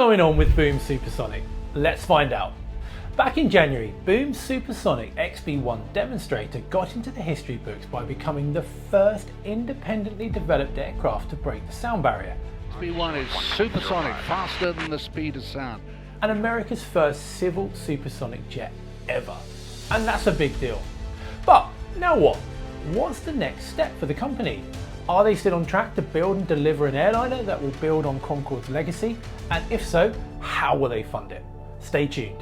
going on with Boom Supersonic? Let's find out. Back in January, Boom's Supersonic XB-1 demonstrator got into the history books by becoming the first independently developed aircraft to break the sound barrier. XB-1 is supersonic, faster than the speed of sound. And America's first civil supersonic jet ever. And that's a big deal. But now what? What's the next step for the company? Are they still on track to build and deliver an airliner that will build on Concorde's legacy? And if so, how will they fund it? Stay tuned.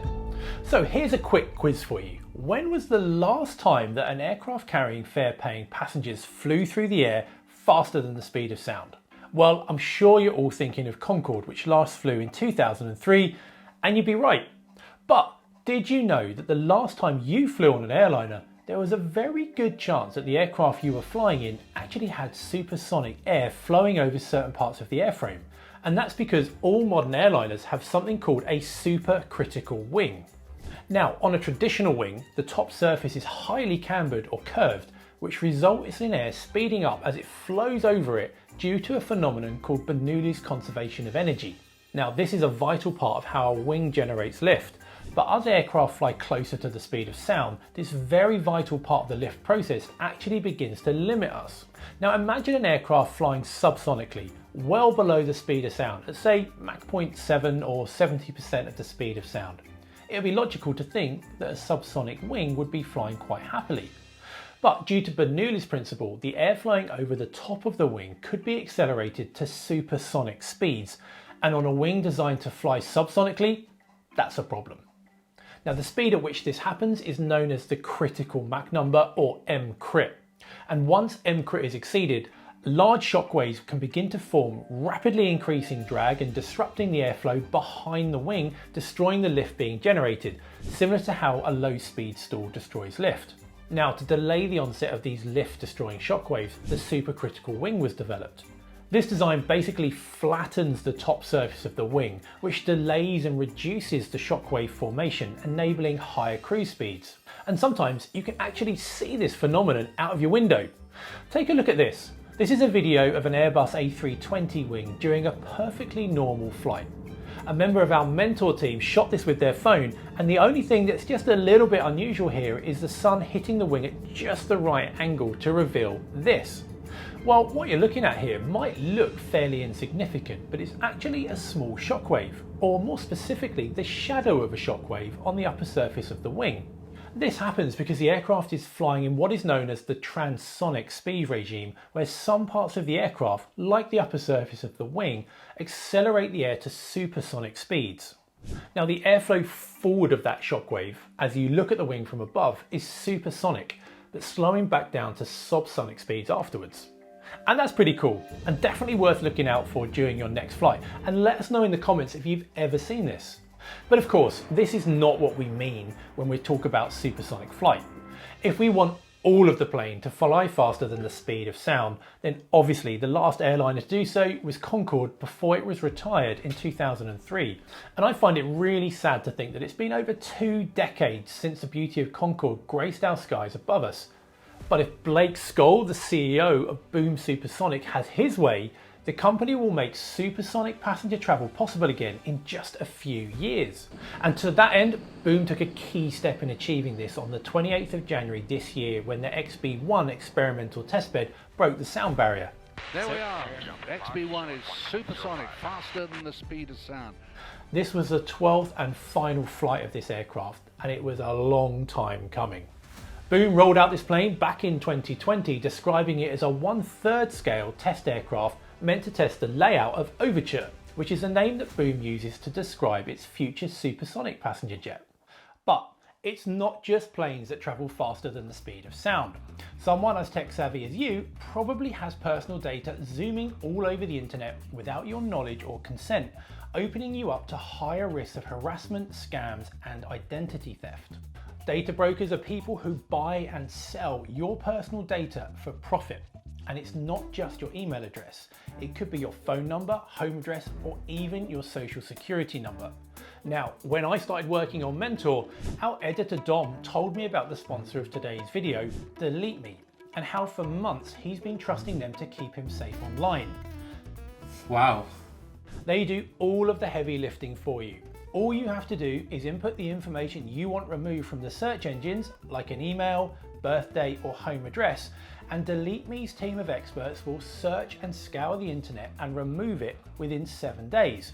So here's a quick quiz for you. When was the last time that an aircraft carrying fare-paying passengers flew through the air faster than the speed of sound? Well, I'm sure you're all thinking of Concorde, which last flew in 2003, and you'd be right. But did you know that the last time you flew on an airliner, there was a very good chance that the aircraft you were flying in actually had supersonic air flowing over certain parts of the airframe? And that's because all modern airliners have something called a supercritical wing. Now, on a traditional wing, the top surface is highly cambered or curved, which results in air speeding up as it flows over it due to a phenomenon called Bernoulli's conservation of energy. Now, this is a vital part of how a wing generates lift. But as aircraft fly closer to the speed of sound, this very vital part of the lift process actually begins to limit us. Now imagine an aircraft flying subsonically, well below the speed of sound, at say Mach 0.7 or 70% of the speed of sound. It would be logical to think that a subsonic wing would be flying quite happily. But due to Bernoulli's principle, the air flowing over the top of the wing could be accelerated to supersonic speeds, and on a wing designed to fly subsonically, that's a problem. Now the speed at which this happens is known as the critical Mach number, or mcrit. And once mcrit is exceeded, large shock waves can begin to form, rapidly increasing drag and disrupting the airflow behind the wing, destroying the lift being generated, similar to how a low speed stall destroys lift. Now to delay the onset of these lift destroying shock waves, the supercritical wing was developed. This design basically flattens the top surface of the wing, which delays and reduces the shockwave formation, enabling higher cruise speeds. And sometimes you can actually see this phenomenon out of your window. Take a look at this. This is a video of an Airbus A320 wing during a perfectly normal flight. A member of our Mentour team shot this with their phone, and the only thing that's just a little bit unusual here is the sun hitting the wing at just the right angle to reveal this. Well, what you're looking at here might look fairly insignificant, but it's actually a small shockwave, or more specifically, the shadow of a shockwave on the upper surface of the wing. This happens because the aircraft is flying in what is known as the transonic speed regime, where some parts of the aircraft, like the upper surface of the wing, accelerate the air to supersonic speeds. Now the airflow forward of that shockwave, as you look at the wing from above, is supersonic, but slowing back down to subsonic speeds afterwards. And that's pretty cool, and definitely worth looking out for during your next flight, and let us know in the comments if you've ever seen this. But of course, this is not what we mean when we talk about supersonic flight. If we want all of the plane to fly faster than the speed of sound, then obviously the last airliner to do so was Concorde before it was retired in 2003. And I find it really sad to think that it's been over 2 decades since the beauty of Concorde graced our skies above us. But if Blake Skoll, the CEO of Boom Supersonic, has his way, the company will make supersonic passenger travel possible again in just a few years. And to that end, Boom took a key step in achieving this on the 28th of January this year when the XB-1 experimental testbed broke the sound barrier. There we are. XB-1 is supersonic, faster than the speed of sound. This was the 12th and final flight of this aircraft, and it was a long time coming. Boom rolled out this plane back in 2020, describing it as a 1/3 scale test aircraft meant to test the layout of Overture, which is a name that Boom uses to describe its future supersonic passenger jet. But it's not just planes that travel faster than the speed of sound. Someone as tech savvy as you probably has personal data zooming all over the internet without your knowledge or consent, opening you up to higher risks of harassment, scams, and identity theft. Data brokers are people who buy and sell your personal data for profit. And it's not just your email address. It could be your phone number, home address, or even your social security number. Now, when I started working on Mentour, our editor Dom told me about the sponsor of today's video, Delete Me, and how for months he's been trusting them to keep him safe online. Wow. They do all of the heavy lifting for you. All you have to do is input the information you want removed from the search engines, like an email, birthday or home address, and Delete Me's team of experts will search and scour the internet and remove it within 7 days.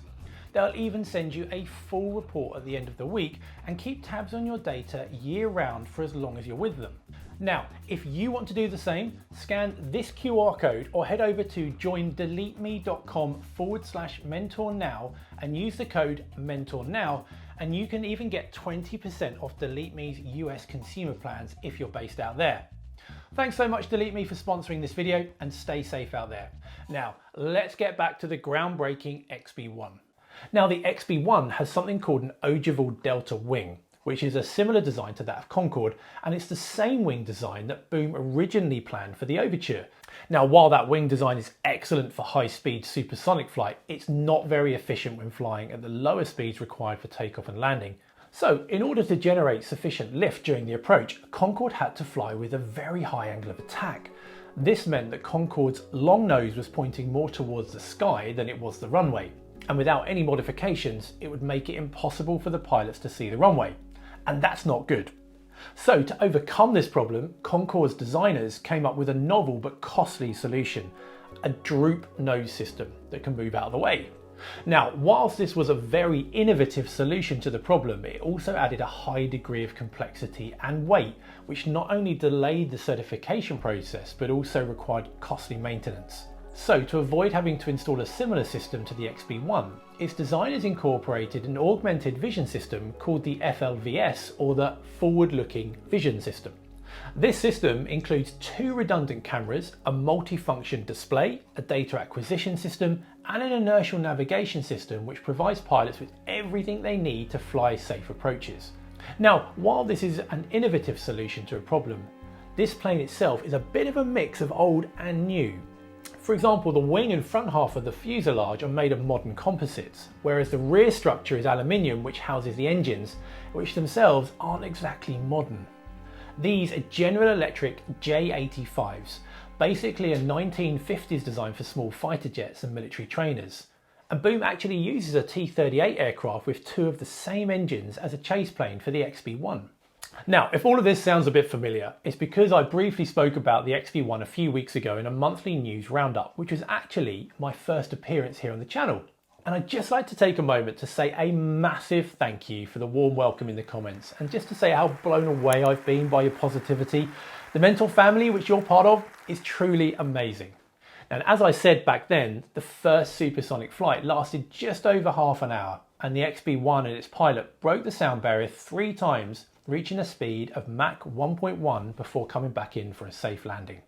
They'll even send you a full report at the end of the week and keep tabs on your data year round for as long as you're with them. Now, if you want to do the same, scan this QR code or head over to joindeleteme.com/mentor now and use the code mentor now, and you can even get 20% off Delete Me's US consumer plans if you're based out there. Thanks so much Delete Me for sponsoring this video, and stay safe out there. Now, let's get back to the groundbreaking XB-1. Now, the XB-1 has something called an ogival delta wing, which is a similar design to that of Concorde, and it's the same wing design that Boom originally planned for the Overture. Now, while that wing design is excellent for high-speed supersonic flight, it's not very efficient when flying at the lower speeds required for takeoff and landing. So, in order to generate sufficient lift during the approach, Concorde had to fly with a very high angle of attack. This meant that Concorde's long nose was pointing more towards the sky than it was the runway, and without any modifications, it would make it impossible for the pilots to see the runway. And that's not good. So to overcome this problem, Concorde's designers came up with a novel but costly solution, a droop nose system that can move out of the way. Now, whilst this was a very innovative solution to the problem, it also added a high degree of complexity and weight, which not only delayed the certification process, but also required costly maintenance. So to avoid having to install a similar system to the XB-1, its designers incorporated an augmented vision system called the FLVS, or the Forward-Looking Vision System. This system includes 2 redundant cameras, a multifunction display, a data acquisition system, and an inertial navigation system which provides pilots with everything they need to fly safe approaches. Now, while this is an innovative solution to a problem, this plane itself is a bit of a mix of old and new. For example, the wing and front half of the fuselage are made of modern composites, whereas the rear structure is aluminium, which houses the engines, which themselves aren't exactly modern. These are General Electric J85s, basically a 1950s design for small fighter jets and military trainers. And Boom actually uses a T-38 aircraft with 2 of the same engines as a chase plane for the XB-1. Now, if all of this sounds a bit familiar, it's because I briefly spoke about the XB-1 a few weeks ago in a monthly news roundup, which was actually my first appearance here on the channel. And I'd just like to take a moment to say a massive thank you for the warm welcome in the comments, and just to say how blown away I've been by your positivity. The Mentour family, which you're part of, is truly amazing. And as I said back then, the first supersonic flight lasted just over half an hour, and the XB-1 and its pilot broke the sound barrier 3 times, reaching a speed of Mach 1.1 before coming back in for a safe landing.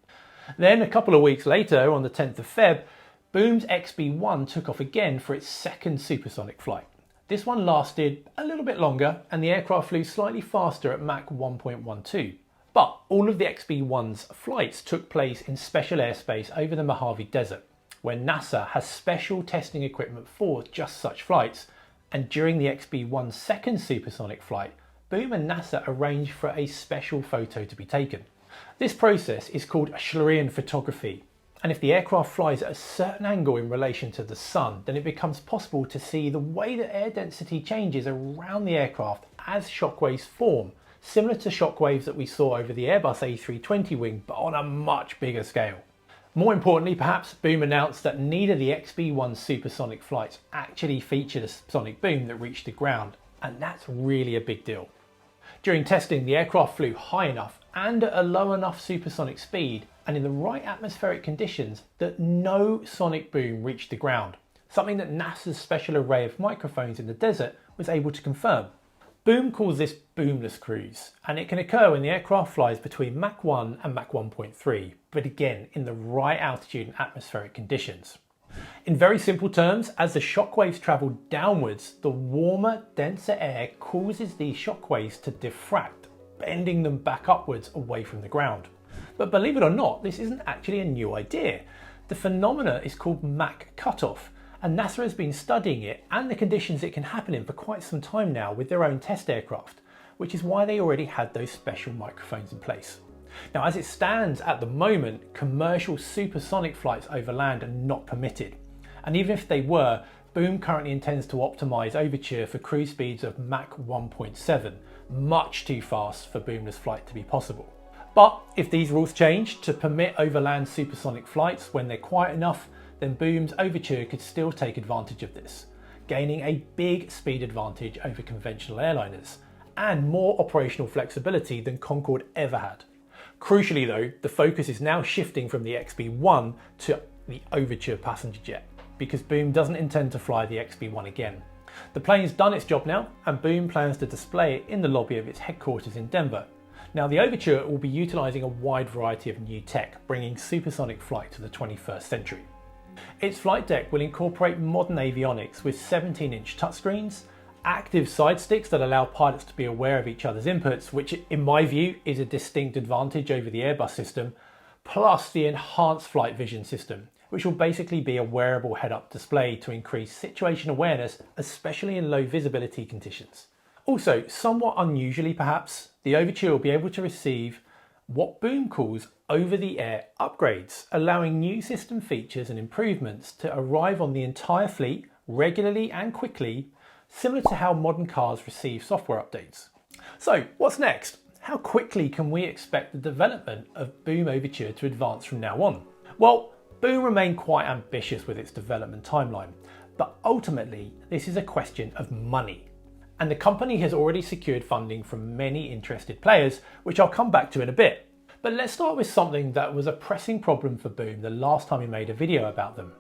Then a couple of weeks later, on the 10th of Feb, Boom's XB-1 took off again for its second supersonic flight. This one lasted a little bit longer, and the aircraft flew slightly faster at Mach 1.12. But all of the XB-1's flights took place in special airspace over the Mojave Desert, where NASA has special testing equipment for just such flights, and during the XB-1's second supersonic flight, Boom and NASA arranged for a special photo to be taken. This process is called Schlieren photography, and if the aircraft flies at a certain angle in relation to the sun, then it becomes possible to see the way that air density changes around the aircraft as shockwaves form, similar to shockwaves that we saw over the Airbus A320 wing, but on a much bigger scale. More importantly, perhaps, Boom announced that neither the XB-1 supersonic flights actually featured a sonic boom that reached the ground, and that's really a big deal. During testing, the aircraft flew high enough and at a low enough supersonic speed and in the right atmospheric conditions that no sonic boom reached the ground, something that NASA's special array of microphones in the desert was able to confirm. Boom calls this boomless cruise, and it can occur when the aircraft flies between Mach 1 and Mach 1.3, but again in the right altitude and atmospheric conditions. In very simple terms, as the shockwaves travel downwards, the warmer, denser air causes these shockwaves to diffract, bending them back upwards away from the ground. But believe it or not, this isn't actually a new idea. The phenomena is called Mach cutoff, and NASA has been studying it and the conditions it can happen in for quite some time now with their own test aircraft, which is why they already had those special microphones in place. Now, as it stands at the moment, commercial supersonic flights over land are not permitted. And even if they were, Boom currently intends to optimise Overture for cruise speeds of Mach 1.7, much too fast for boomless flight to be possible. But if these rules change to permit overland supersonic flights when they're quiet enough, then Boom's Overture could still take advantage of this, gaining a big speed advantage over conventional airliners, and more operational flexibility than Concorde ever had. Crucially though, the focus is now shifting from the XB-1 to the Overture passenger jet, because Boom doesn't intend to fly the XB-1 again. The plane's done its job now, and Boom plans to display it in the lobby of its headquarters in Denver. Now the Overture will be utilising a wide variety of new tech, bringing supersonic flight to the 21st century. Its flight deck will incorporate modern avionics with 17-inch touchscreens, active side sticks that allow pilots to be aware of each other's inputs, which in my view is a distinct advantage over the Airbus system, plus the enhanced flight vision system, which will basically be a wearable head-up display to increase situation awareness, especially in low visibility conditions. Also, somewhat unusually perhaps, the Overture will be able to receive what Boom calls over-the-air upgrades, allowing new system features and improvements to arrive on the entire fleet regularly and quickly, similar to how modern cars receive software updates. So what's next? How quickly can we expect the development of Boom Overture to advance from now on? Well, Boom remain quite ambitious with its development timeline, but ultimately this is a question of money. And the company has already secured funding from many interested players, which I'll come back to in a bit. But let's start with something that was a pressing problem for Boom the last time we made a video about them: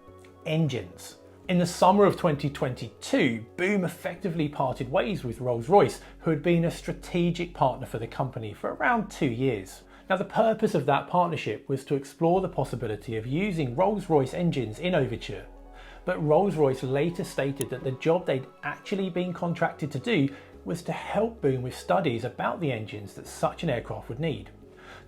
engines. In the summer of 2022, Boom effectively parted ways with Rolls-Royce, who had been a strategic partner for the company for around 2 years. Now the purpose of that partnership was to explore the possibility of using Rolls-Royce engines in Overture. But Rolls-Royce later stated that the job they'd actually been contracted to do was to help Boom with studies about the engines that such an aircraft would need.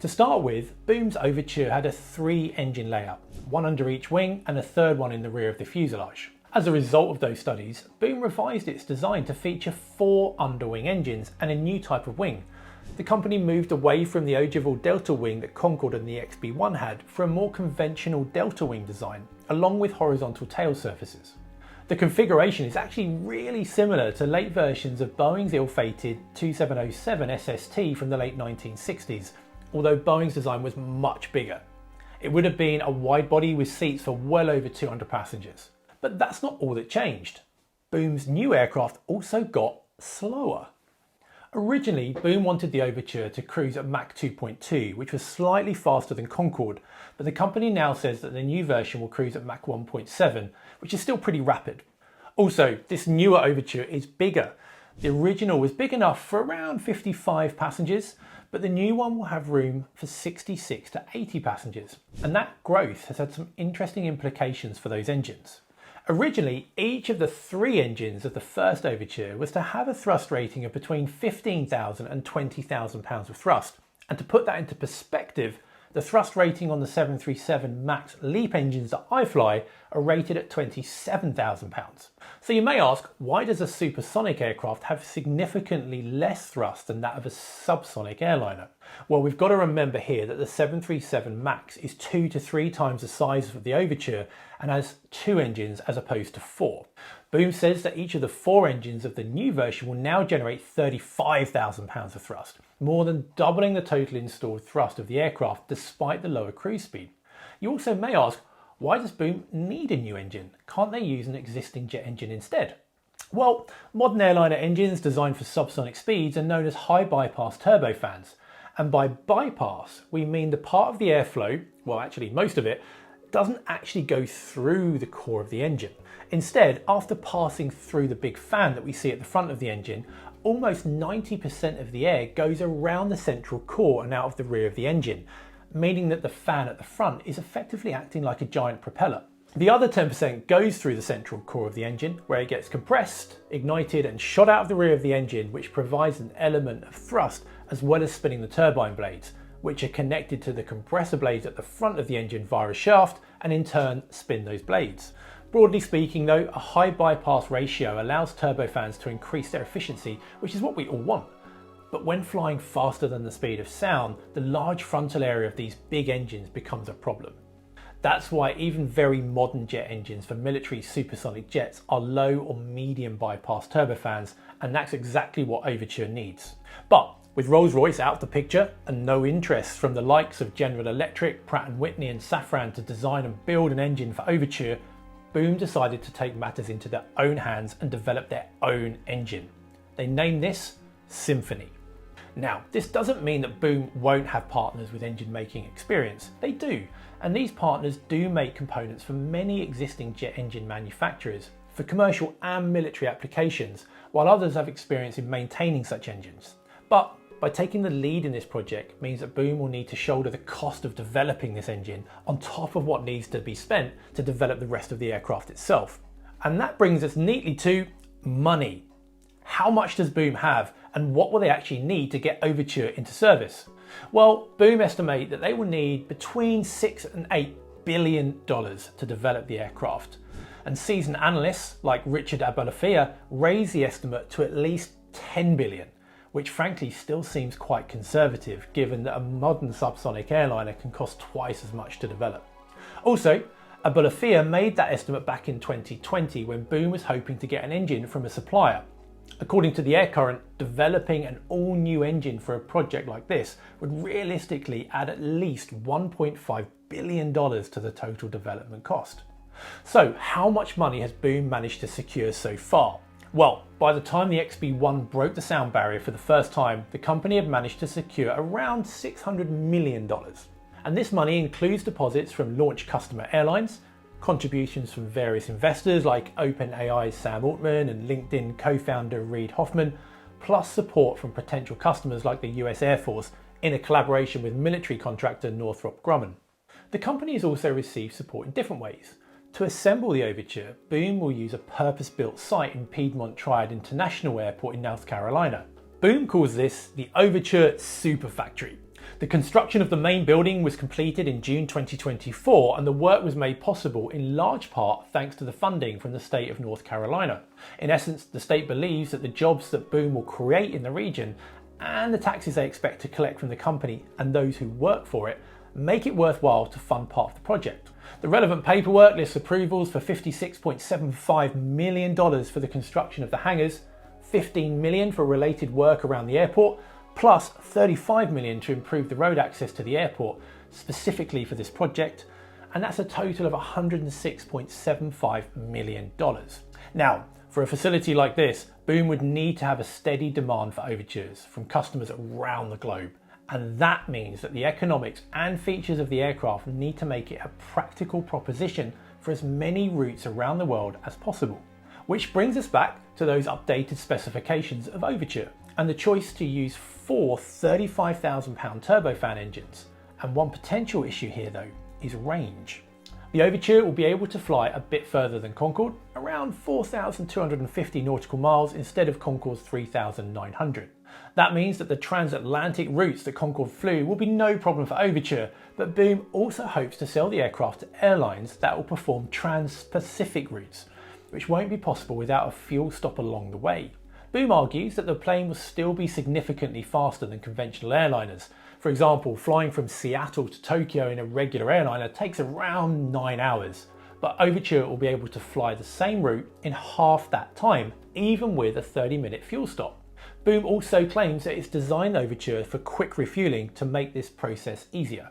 To start with, Boom's Overture had a 3-engine layout, one under each wing and a third one in the rear of the fuselage. As a result of those studies, Boom revised its design to feature 4 underwing engines and a new type of wing. The company moved away from the ogival delta wing that Concorde and the XB-1 had for a more conventional delta wing design, along with horizontal tail surfaces. The configuration is actually really similar to late versions of Boeing's ill-fated 2707 SST from the late 1960s, although Boeing's design was much bigger. It would have been a wide body with seats for well over 200 passengers. But that's not all that changed. Boom's new aircraft also got slower. Originally, Boom wanted the Overture to cruise at Mach 2.2, which was slightly faster than Concorde, but the company now says that the new version will cruise at Mach 1.7, which is still pretty rapid. Also, this newer Overture is bigger. The original was big enough for around 55 passengers, but the new one will have room for 66 to 80 passengers. And that growth has had some interesting implications for those engines. Originally, each of the 3 engines of the first Overture was to have a thrust rating of between 15,000 and 20,000 pounds of thrust. And to put that into perspective, the thrust rating on the 737 MAX LEAP engines that I fly are rated at 27,000 pounds. So you may ask, why does a supersonic aircraft have significantly less thrust than that of a subsonic airliner? Well, we've got to remember here that the 737 MAX is 2 to 3 times the size of the Overture and has 2 engines as opposed to 4. Boom says that each of the 4 engines of the new version will now generate 35,000 pounds of thrust, more than doubling the total installed thrust of the aircraft despite the lower cruise speed. You also may ask, why does Boom need a new engine? Can't they use an existing jet engine instead? Well, modern airliner engines designed for subsonic speeds are known as high bypass turbofans. And by bypass, we mean the part of the airflow, well actually most of it, doesn't actually go through the core of the engine. Instead, after passing through the big fan that we see at the front of the engine, almost 90% of the air goes around the central core and out of the rear of the engine, meaning that the fan at the front is effectively acting like a giant propeller. The other 10% goes through the central core of the engine, where it gets compressed, ignited and shot out of the rear of the engine, which provides an element of thrust as well as spinning the turbine blades, which are connected to the compressor blades at the front of the engine via a shaft and in turn spin those blades. Broadly speaking though, a high bypass ratio allows turbofans to increase their efficiency, which is what we all want. But when flying faster than the speed of sound, the large frontal area of these big engines becomes a problem. That's why even very modern jet engines for military supersonic jets are low or medium bypass turbofans, and that's exactly what Overture needs. But with Rolls-Royce out of the picture and no interest from the likes of General Electric, Pratt & Whitney and Safran to design and build an engine for Overture, Boom decided to take matters into their own hands and develop their own engine. They named this Symphony. Now, this doesn't mean that Boom won't have partners with engine making experience. They do, and these partners do make components for many existing jet engine manufacturers for commercial and military applications, while others have experience in maintaining such engines. But by taking the lead in this project means that Boom will need to shoulder the cost of developing this engine on top of what needs to be spent to develop the rest of the aircraft itself. And that brings us neatly to money. How much does Boom have, and what will they actually need to get Overture into service? Well, Boom estimate that they will need between $6 and $8 billion to develop the aircraft. And seasoned analysts like Richard Abolafia raise the estimate to at least $10 billion. Which frankly still seems quite conservative given that a modern subsonic airliner can cost twice as much to develop. Also, Abolafia made that estimate back in 2020 when Boom was hoping to get an engine from a supplier. According to the Air Current, developing an all-new engine for a project like this would realistically add at least $1.5 billion to the total development cost. So how much money has Boom managed to secure so far? Well, by the time the XB-1 broke the sound barrier for the first time, the company had managed to secure around $600 million. And this money includes deposits from launch customer airlines, contributions from various investors like OpenAI's Sam Altman and LinkedIn co-founder Reid Hoffman, plus support from potential customers like the US Air Force in a collaboration with military contractor Northrop Grumman. The company has also received support in different ways. To assemble the Overture, Boom will use a purpose-built site in Piedmont Triad International Airport in North Carolina. Boom calls this the Overture Super Factory. The construction of the main building was completed in June 2024, and the work was made possible in large part thanks to the funding from the state of North Carolina. In essence, the state believes that the jobs that Boom will create in the region and the taxes they expect to collect from the company and those who work for it make it worthwhile to fund part of the project. The relevant paperwork lists approvals for $56.75 million for the construction of the hangars, $15 million for related work around the airport, plus $35 million to improve the road access to the airport, specifically for this project, and that's a total of $106.75 million. Now, for a facility like this, Boom would need to have a steady demand for Overtures from customers around the globe. And that means that the economics and features of the aircraft need to make it a practical proposition for as many routes around the world as possible. Which brings us back to those updated specifications of Overture and the choice to use 4 £35,000 turbofan engines. And one potential issue here though is range. The Overture will be able to fly a bit further than Concorde, around 4,250 nautical miles instead of Concorde's 3,900. That means that the transatlantic routes that Concorde flew will be no problem for Overture, but Boom also hopes to sell the aircraft to airlines that will perform trans-Pacific routes, which won't be possible without a fuel stop along the way. Boom argues that the plane will still be significantly faster than conventional airliners. For example, flying from Seattle to Tokyo in a regular airliner takes around 9 hours, but Overture will be able to fly the same route in half that time, even with a 30-minute fuel stop. Boom also claims that it's designed Overture for quick refueling to make this process easier.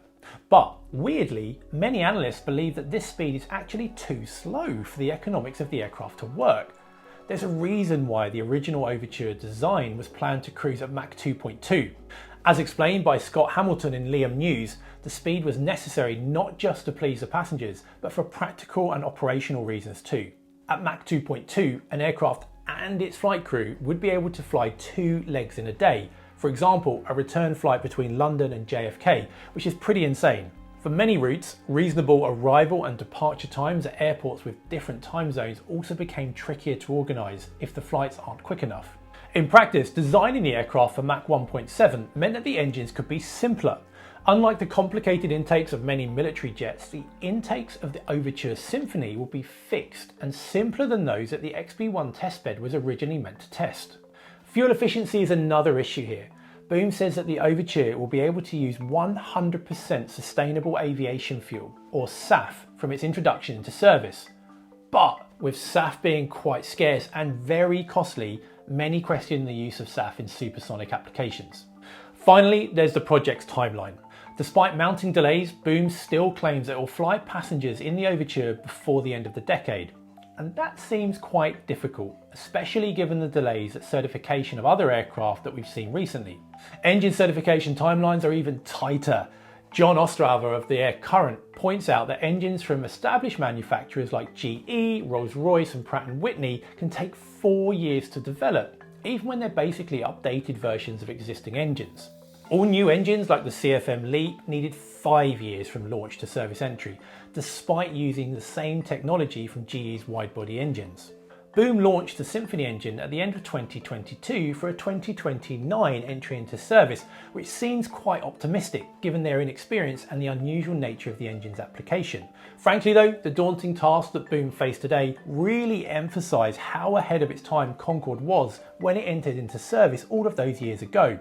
But weirdly, many analysts believe that this speed is actually too slow for the economics of the aircraft to work. There's a reason why the original Overture design was planned to cruise at Mach 2.2. As explained by Scott Hamilton in Liam News, the speed was necessary not just to please the passengers, but for practical and operational reasons too. At Mach 2.2, an aircraft and its flight crew would be able to fly 2 legs in a day. For example, a return flight between London and JFK, which is pretty insane. For many routes, reasonable arrival and departure times at airports with different time zones also became trickier to organise if the flights aren't quick enough. In practice, designing the aircraft for Mach 1.7 meant that the engines could be simpler. Unlike the complicated intakes of many military jets, the intakes of the Overture Symphony will be fixed and simpler than those that the XB-1 testbed was originally meant to test. Fuel efficiency is another issue here. Boom says that the Overture will be able to use 100% sustainable aviation fuel, or SAF, from its introduction into service. But with SAF being quite scarce and very costly, many question the use of SAF in supersonic applications. Finally, there's the project's timeline. Despite mounting delays, Boom still claims that it will fly passengers in the Overture before the end of the decade. And that seems quite difficult, especially given the delays at certification of other aircraft that we've seen recently. Engine certification timelines are even tighter. John Ostrava of the Air Current points out that engines from established manufacturers like GE, Rolls-Royce and Pratt & Whitney can take 4 years to develop, even when they're basically updated versions of existing engines. All new engines like the CFM LEAP needed 5 years from launch to service entry, despite using the same technology from GE's wide-body engines. Boom launched the Symphony engine at the end of 2022 for a 2029 entry into service, which seems quite optimistic given their inexperience and the unusual nature of the engine's application. Frankly though, the daunting task that Boom faced today really emphasised how ahead of its time Concorde was when it entered into service all of those years ago.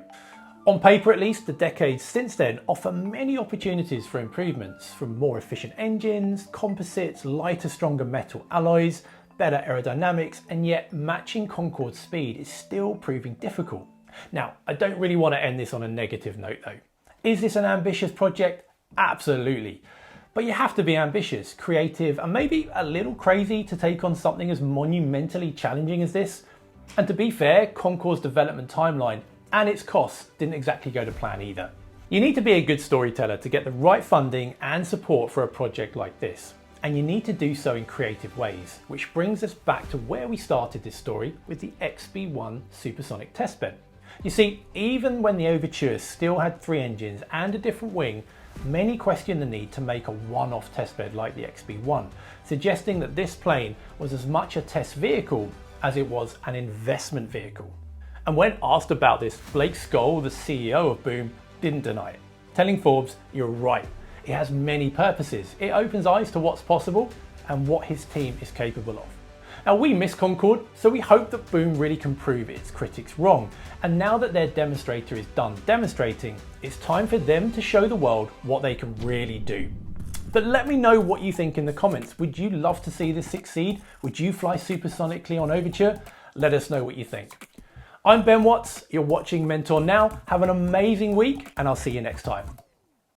On paper at least, the decades since then offer many opportunities for improvements, from more efficient engines, composites, lighter, stronger metal alloys, better aerodynamics, and yet matching Concorde's speed is still proving difficult. Now, I don't really want to end this on a negative note though. Is this an ambitious project? Absolutely. But you have to be ambitious, creative, and maybe a little crazy to take on something as monumentally challenging as this. And to be fair, Concorde's development timeline and its costs didn't exactly go to plan either. You need to be a good storyteller to get the right funding and support for a project like this. And you need to do so in creative ways, which brings us back to where we started this story with the XB-1 supersonic testbed. You see, even when the Overture still had 3 engines and a different wing, many question the need to make a one-off testbed like the XB-1, suggesting that this plane was as much a test vehicle as it was an investment vehicle. And when asked about this, Blake Skoll, the CEO of Boom, didn't deny it, telling Forbes, "You're right. It has many purposes. It opens eyes to what's possible and what his team is capable of." Now, we miss Concorde, so we hope that Boom really can prove its critics wrong. And now that their demonstrator is done demonstrating, it's time for them to show the world what they can really do. But let me know what you think in the comments. Would you love to see this succeed? Would you fly supersonically on Overture? Let us know what you think. I'm Ben Watts, you're watching Mentour Now. Have an amazing week and I'll see you next time.